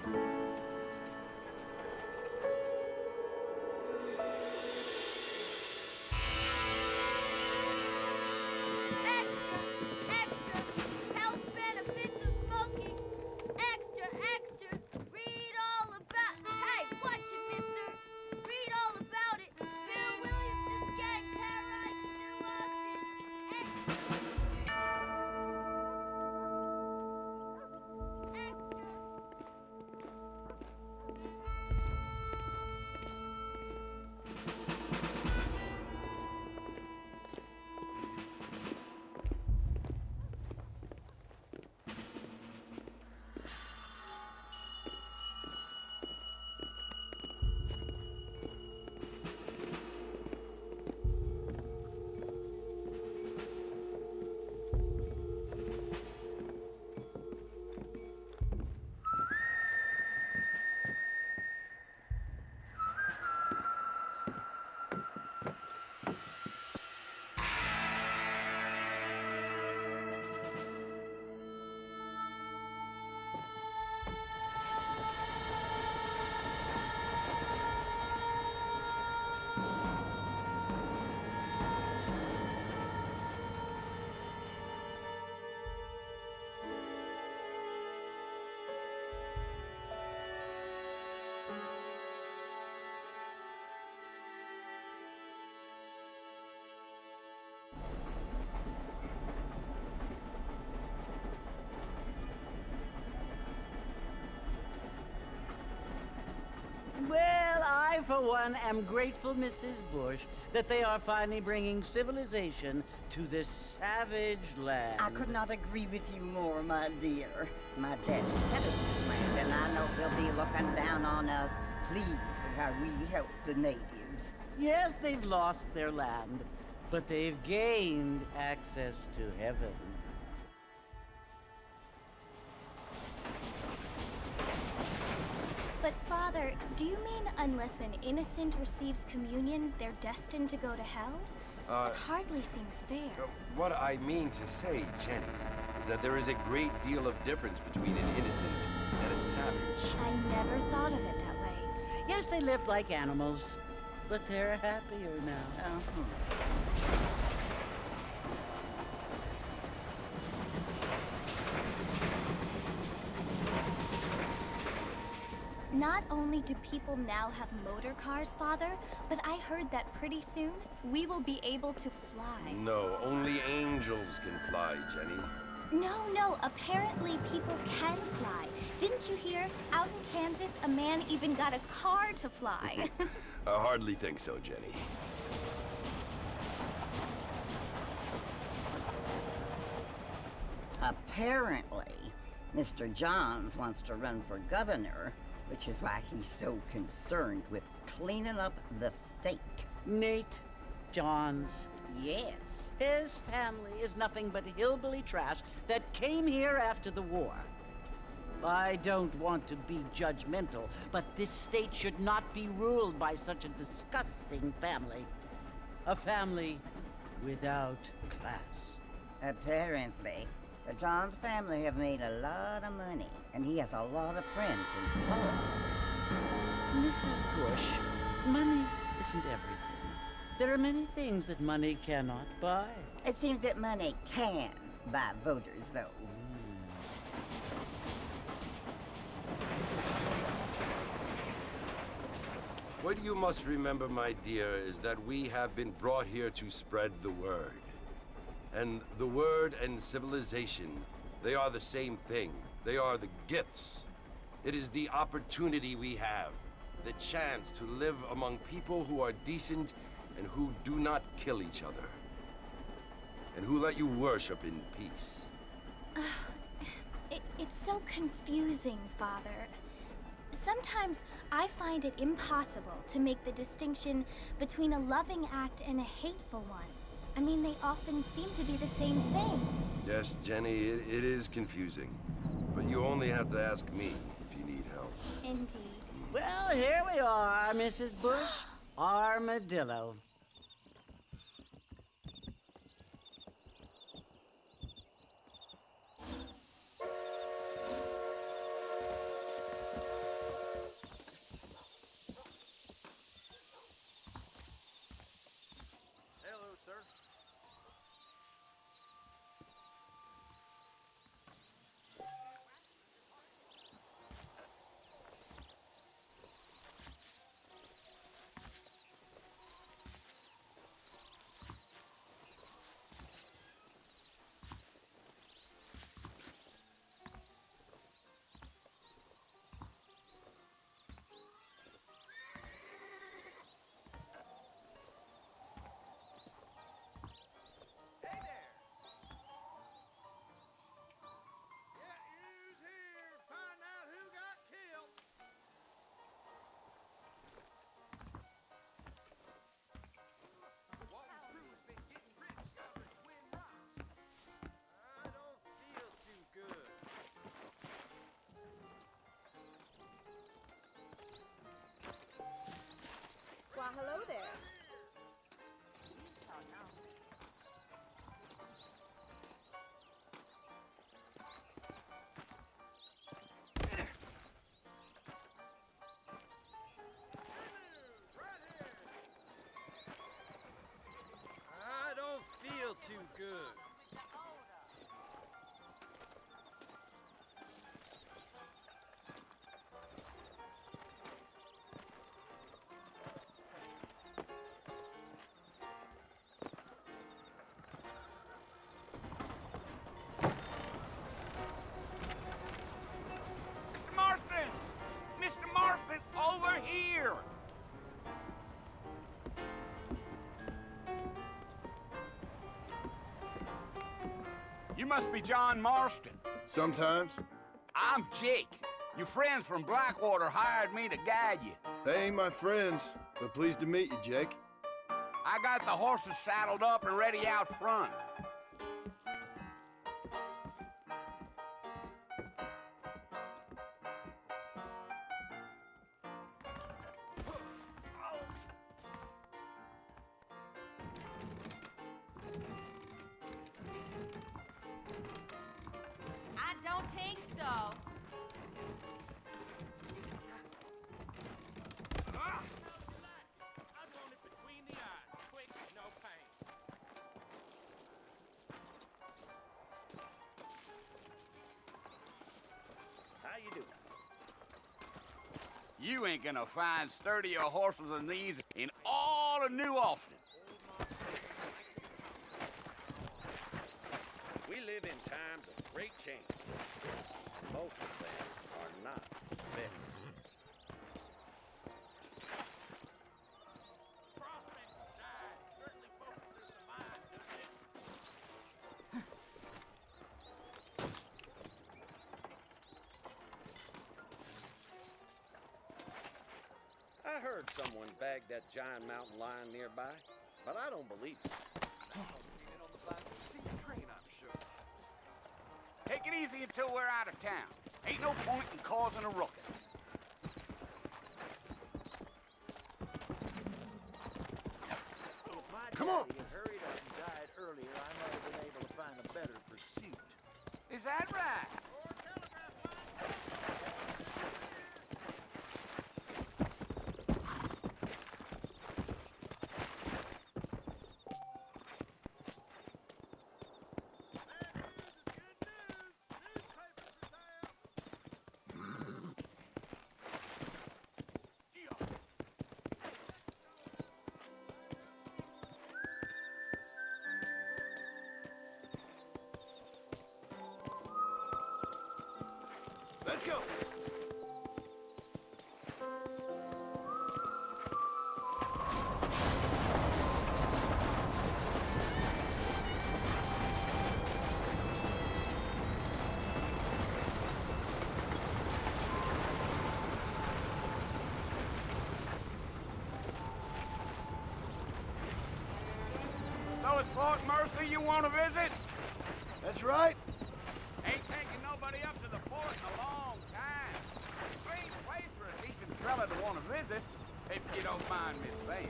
Extra! Extra! Health benefits of smoking! Extra! Extra! Read all about... Hey, watch it, mister! Read all about it! Bill Williamson's gang terrorizes New Well, I, for one, am grateful, Mrs. Bush, that they are finally bringing civilization to this savage land. I could not agree with you more, my dear. My daddy settled this land, and I know they'll be looking down on us, pleased at how we help the natives. Yes, they've lost their land, but they've gained access to heaven. But Father, do you mean unless an innocent receives communion, they're destined to go to hell? That hardly seems fair. What I mean to say, Jenny, is that there is a great deal of difference between an innocent and a savage. I never thought of it that way. Yes, they lived like animals, but they're happier now. Not only do people now have motor cars, Father, but I heard that pretty soon we will be able to fly. No, only angels can fly, Jenny. No, apparently people can fly. Didn't you hear? Out in Kansas, a man even got a car to fly. I hardly think so, Jenny. Apparently, Mr. Johns wants to run for governor, which is why he's so concerned with cleaning up the state. Nate Johns. Yes. His family is nothing but hillbilly trash that came here after the war. I don't want to be judgmental, but this state should not be ruled by such a disgusting family. A family without class. Apparently, the Johns family have made a lot of money, and he has a lot of friends in politics. Mrs. Bush, money isn't everything. There are many things that money cannot buy. It seems that money can buy voters, though. What you must remember, my dear, is that we have been brought here to spread the word. And the word and civilization, they are the same thing. They are the gifts. It is the opportunity we have, the chance to live among people who are decent and who do not kill each other, and who let you worship in peace. It's so confusing, Father. Sometimes I find it impossible to make the distinction between a loving act and a hateful one. I mean, they often seem to be the same thing. Yes, Jenny, it is confusing. But you only have to ask me if you need help. Indeed. Well, here we are, Mrs. Bush. Armadillo. must be John Marston. Sometimes. I'm Jake. Your friends from Blackwater hired me to guide you. They ain't my friends, but pleased to meet you, Jake. I got the horses saddled up and ready out front. I don't think so. How you doing? You ain't gonna find sturdier horses than these in all of New Austin. We live in times of great change, and most of them are not very soon. I heard someone bagged that giant mountain lion nearby, but I don't believe it. Take it easy until we're out of town. Ain't no point in causing a ruckus. Come on. If my daddy had hurried up and died earlier, I might have been able to find a better pursuit. Is that right? Let's go. So it's Fort Mercy you want to visit? That's right. Ain't taking nobody up to the fort in a long time. Strange place for a decent fella to want to visit, if you don't mind me saying.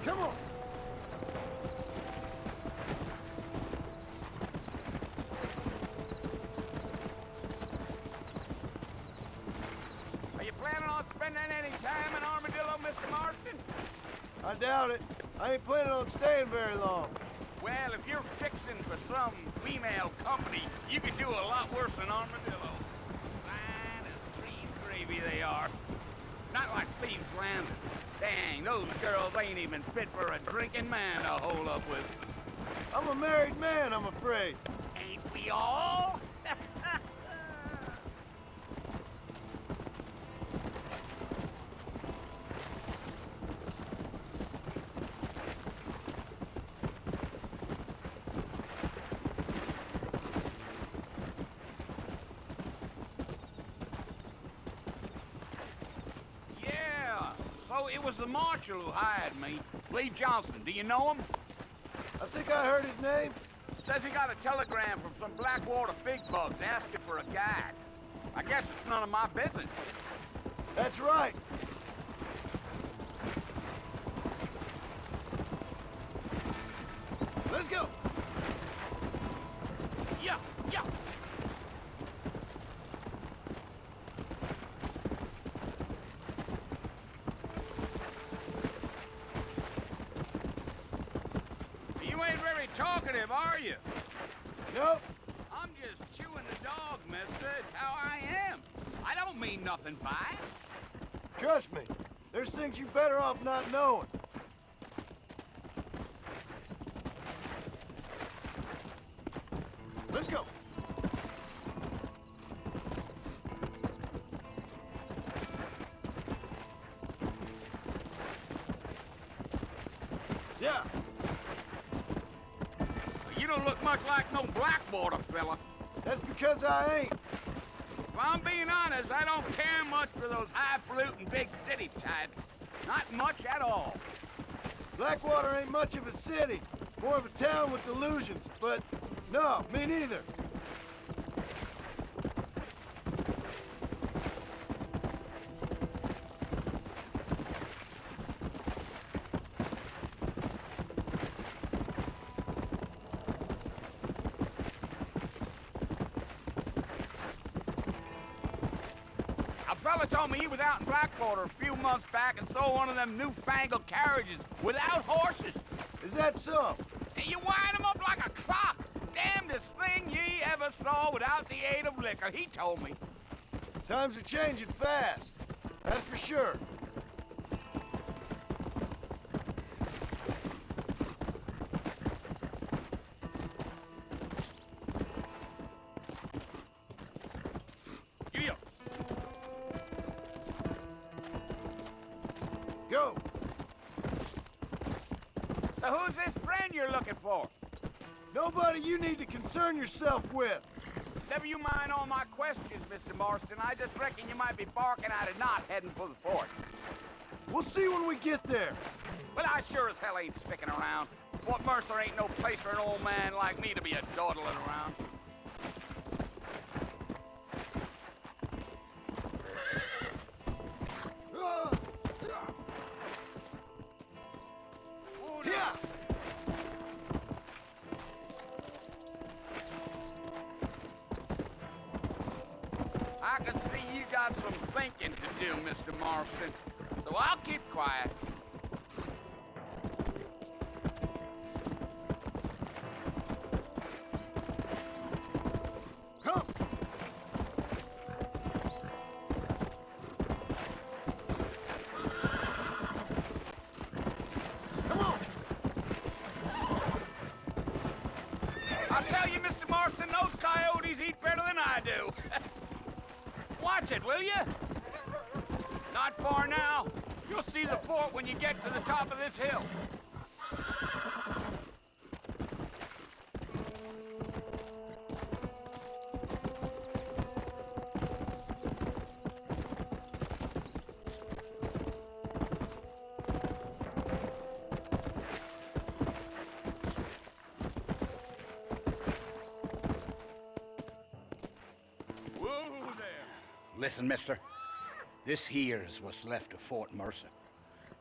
Come on. Are you planning on spending any time in Armadillo, Mr. Marston? I doubt it. I ain't planning on staying very long. Well, if you're fixing for some female company, you could do a lot worse than Armadillo. Fine as green gravy they are. Not like Steve's Landing. Dang, those girls ain't even fit for a drinking man to hold up with. I'm a married man, I'm afraid. Ain't we all? Yeah, so it was the marshal who hired me. Lee Johnson, do you know him? I think I heard his name. Says he got a telegram from some Blackwater big bugs asking for a guide. I guess it's none of my business. That's right. Let's go. Yeah, yeah. You ain't very talkative, are you? Nope. I'm just chewing the dog, mister. It's how I am. I don't mean nothing by it. Trust me. There's things you better off not knowing. Let's go. don't look much like no Blackwater fella. That's because I ain't. If I'm being honest, I don't care much for those highfalutin big city types. Not much at all. Blackwater ain't much of a city. More of a town with delusions, but no, me neither. A fella told me he was out in Blackwater a few months back and saw one of them newfangled carriages without horses. Is that so? And you wind 'em up like a clock. Damnedest thing ye ever saw without the aid of liquor, he told me. Times are changing fast. That's for sure. Yeah. Go. So who's this friend you're looking for? Nobody you need to concern yourself with. Never you mind all my questions, Mr. Marston. I just reckon you might be barking at a knot heading for the fort. We'll see when we get there. But I sure as hell ain't sticking around. Fort Mercer ain't no place for an old man like me to be a dawdling around. Yeah. I can see you got some thinking to do, Mr. Marston. So I'll keep quiet. Come. Come on. I'll tell you, Mr. Marston, those coyotes eat better than I do. Watch it, will you? Not far now. You'll see the fort when you get to the top of this hill. Whoa there. Listen, mister. This here is what's left of Fort Mercer.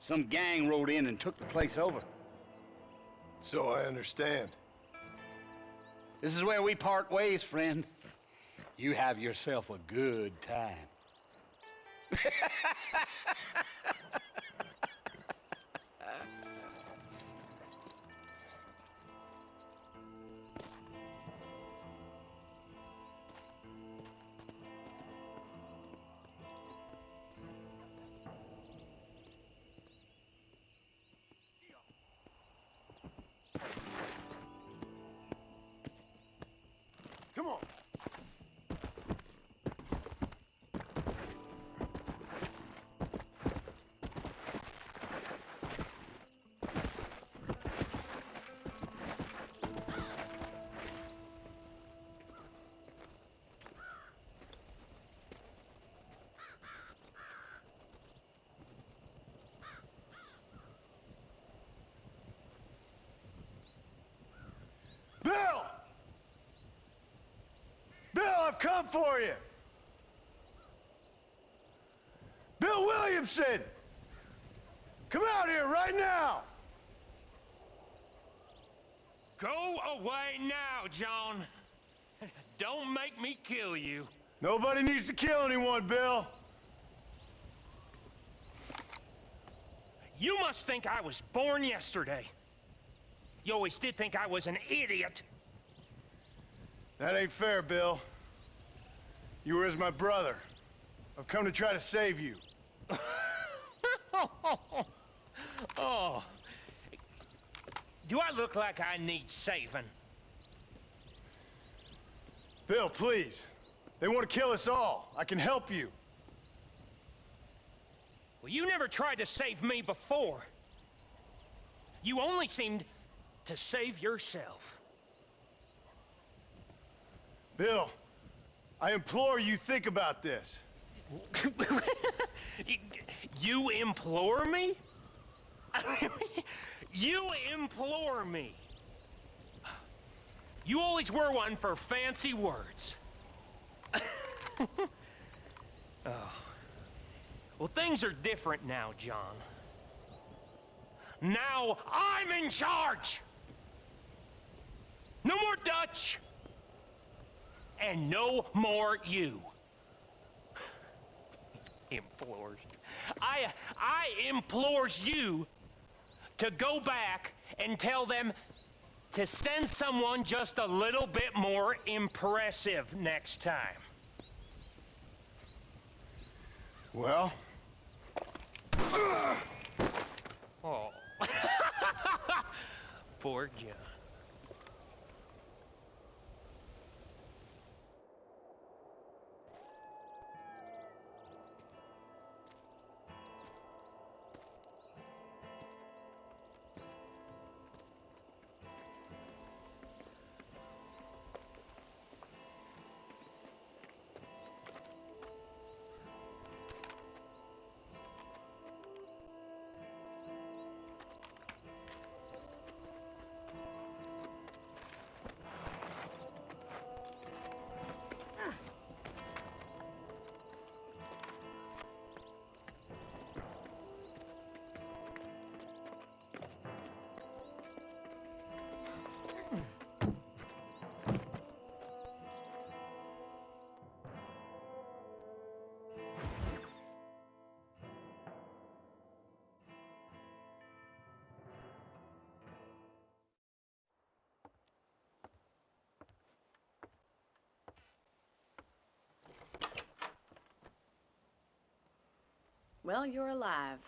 Some gang rode in and took the place over. So I understand. This is where we part ways, friend. You have yourself a good time. Come on. Bill! Bill, I've come for you! Bill Williamson! Come out here right now! Go away now, John. Don't make me kill you. Nobody needs to kill anyone, Bill. You must think I was born yesterday. You always did think I was an idiot. That ain't fair, Bill. You were as my brother. I've come to try to save you. Oh. Do I look like I need saving? Bill, please. They want to kill us all. I can help you. Well, you never tried to save me before. You only seemed to save yourself. Bill, I implore you think about this. You implore me? You implore me? You always were one for fancy words. Oh. Well, things are different now, John. Now I'm in charge! No more Dutch! And no more you. Implores. I implores you to go back and tell them to send someone just a little bit more impressive next time. Well? Oh. Poor John. Well, you're alive.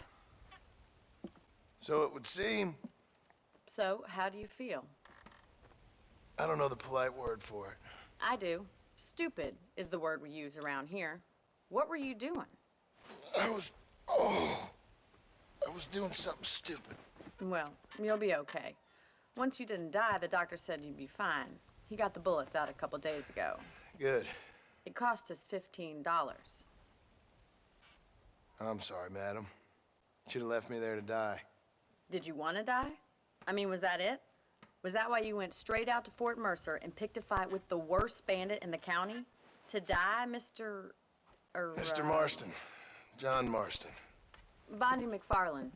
So it would seem. So, how do you feel? I don't know the polite word for it. I do. Stupid is the word we use around here. What were you doing? I was doing something stupid. Well, you'll be okay. Once you didn't die, the doctor said you'd be fine. He got the bullets out a couple days ago. Good. It cost us $15. I'm sorry, madam. Should have left me there to die. Did you want to die? I mean, was that it? Was that why you went straight out to Fort Mercer and picked a fight with the worst bandit in the county? To die, Mr. Mr. Marston. John Marston. Bonnie McFarland.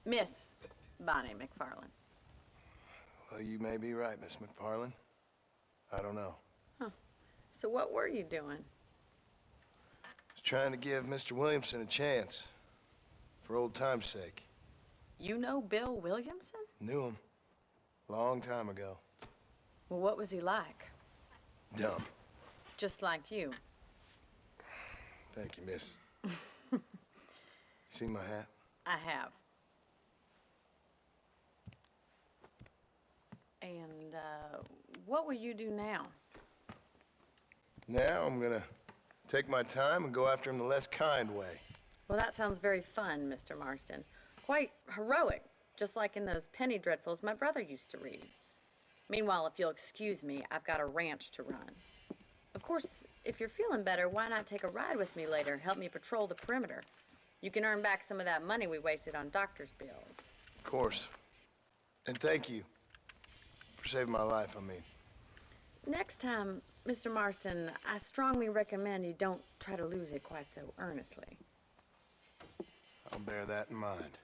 Miss Bonnie McFarland. Well, you may be right, Miss McFarland. I don't know. Huh. So what were you doing? Was trying to give Mr. Williamson a chance. For old time's sake. You know Bill Williamson? Knew him. Long time ago. Well, what was he like? Dumb. Just like you. Thank you, miss. See my hat? I have. And, what will you do now? Now I'm gonna take my time and go after him the less kind way. Well, that sounds very fun, Mr. Marston. Quite heroic, just like in those penny dreadfuls my brother used to read. Meanwhile, if you'll excuse me, I've got a ranch to run. Of course, if you're feeling better, why not take a ride with me later? Help me patrol the perimeter. You can earn back some of that money we wasted on doctor's bills. Of course. And thank you for saving my life, I mean. Next time, Mr. Marston, I strongly recommend you don't try to lose it quite so earnestly. I'll bear that in mind.